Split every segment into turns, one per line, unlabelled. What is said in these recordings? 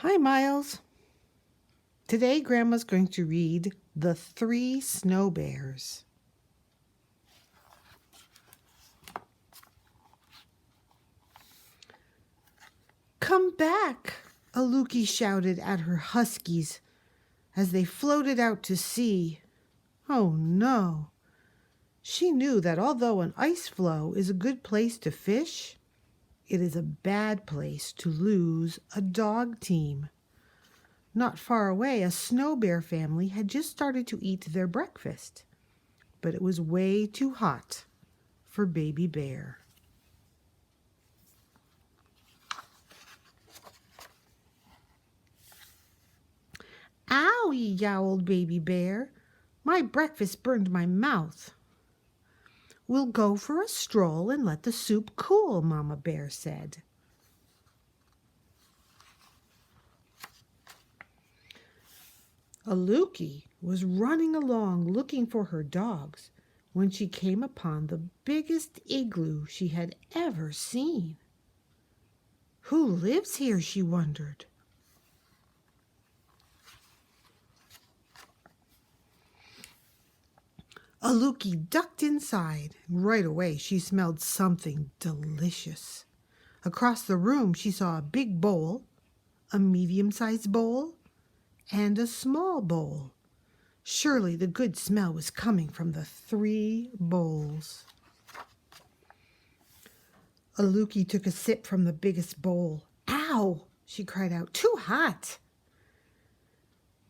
Hi, Miles. Today, Grandma's going to read The Three Snow Bears. Come back, Aluki shouted at her huskies as they floated out to sea. Oh, no. She knew that although an ice floe is a good place to fish, it is a bad place to lose a dog team. Not far away, a snow bear family had just started to eat their breakfast, but it was way too hot for Baby Bear. Owie, yowled Baby Bear. My breakfast burned my mouth. We'll go for a stroll and let the soup cool, Mama Bear said. Aluki was running along looking for her dogs when she came upon the biggest igloo she had ever seen. Who lives here, she wondered. Aluki ducked inside. Right away, she smelled something delicious. Across the room, she saw a big bowl, a medium-sized bowl, and a small bowl. Surely the good smell was coming from the three bowls. Aluki took a sip from the biggest bowl. Ow! She cried out. Too hot!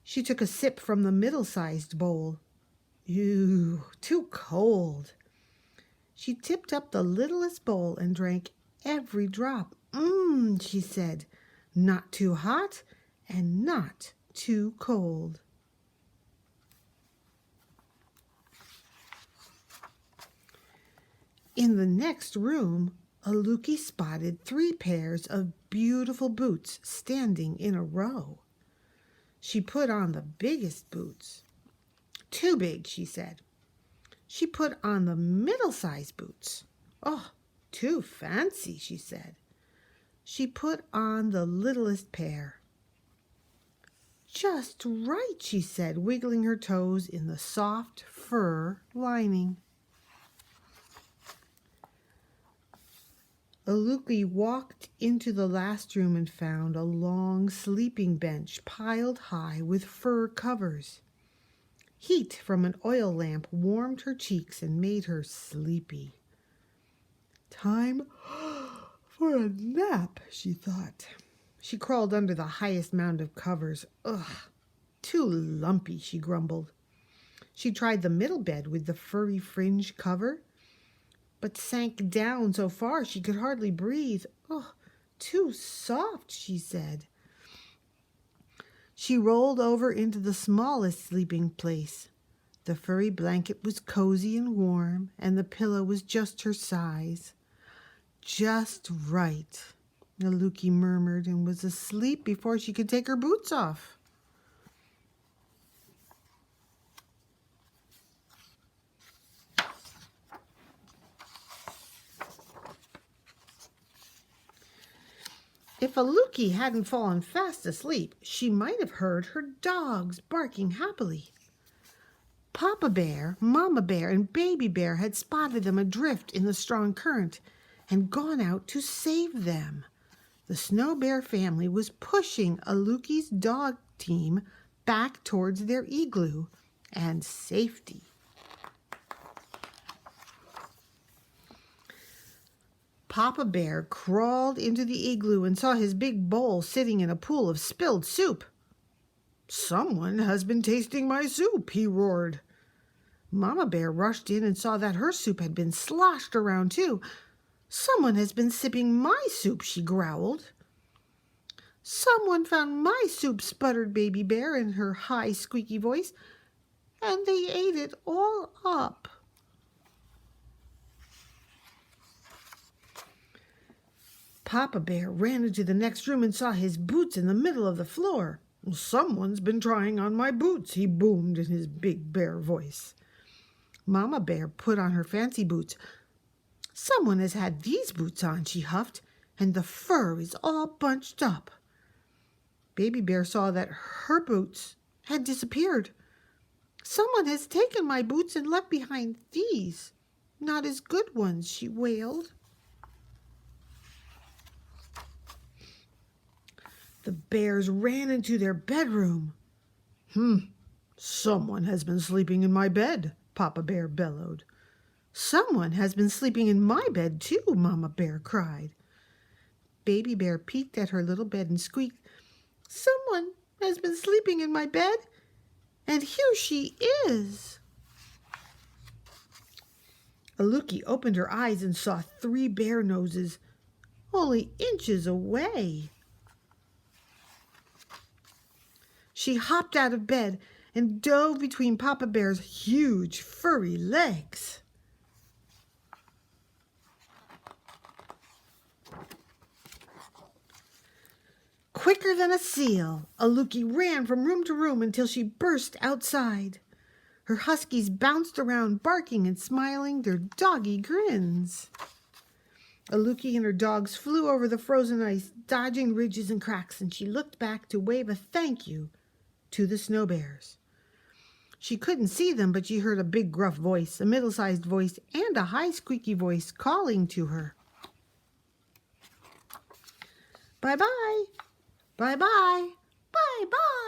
She took a sip from the middle-sized bowl. Ew, too cold. She tipped up the littlest bowl and drank every drop. She said, not too hot and not too cold. In the next room, Aluki spotted 3 pairs of beautiful boots standing in a row. She put on the biggest boots. Too big, she said. She put on the middle-sized boots. Oh, too fancy, she said. She put on the littlest pair. Just right, she said, wiggling her toes in the soft fur lining. Aluki walked into the last room and found a long sleeping bench piled high with fur covers. Heat from an oil lamp warmed her cheeks and made her sleepy. Time for a nap, she thought. She crawled under the highest mound of covers. Ugh, too lumpy, she grumbled. She tried the middle bed with the furry fringe cover, but sank down so far she could hardly breathe. Oh, too soft, she said. She rolled over into the smallest sleeping place. The furry blanket was cozy and warm, and the pillow was just her size. Just right, Aluki murmured, and was asleep before she could take her boots off. If Aluki hadn't fallen fast asleep, she might have heard her dogs barking happily. Papa Bear, Mama Bear, and Baby Bear had spotted them adrift in the strong current and gone out to save them. The Snow Bear family was pushing Aluki's dog team back towards their igloo and safety. Papa Bear crawled into the igloo and saw his big bowl sitting in a pool of spilled soup. Someone has been tasting my soup, he roared. Mama Bear rushed in and saw that her soup had been sloshed around too. Someone has been sipping my soup, she growled. Someone found my soup, sputtered Baby Bear in her high, squeaky voice, and they ate it all up. Papa Bear ran into the next room and saw his boots in the middle of the floor. Someone's been trying on my boots, he boomed in his big bear voice. Mama Bear put on her fancy boots. Someone has had these boots on, she huffed, and the fur is all bunched up. Baby Bear saw that her boots had disappeared. "Someone has taken my boots and left behind these. Not as good ones," she wailed. The bears ran into their bedroom. "Someone has been sleeping in my bed," Papa Bear bellowed. "Someone has been sleeping in my bed too," Mama Bear cried. Baby Bear peeked at her little bed and squeaked, "Someone has been sleeping in my bed, and here she is." Aluki opened her eyes and saw 3 bear noses only inches away. She hopped out of bed and dove between Papa Bear's huge furry legs. Quicker than a seal, Aluki ran from room to room until she burst outside. Her huskies bounced around, barking and smiling their doggy grins. Aluki and her dogs flew over the frozen ice, dodging ridges and cracks, and she looked back to wave a thank you to the snow bears. She couldn't see them, but she heard a big gruff voice, a middle-sized voice, and a high squeaky voice calling to her. "Bye-bye, bye-bye, bye-bye."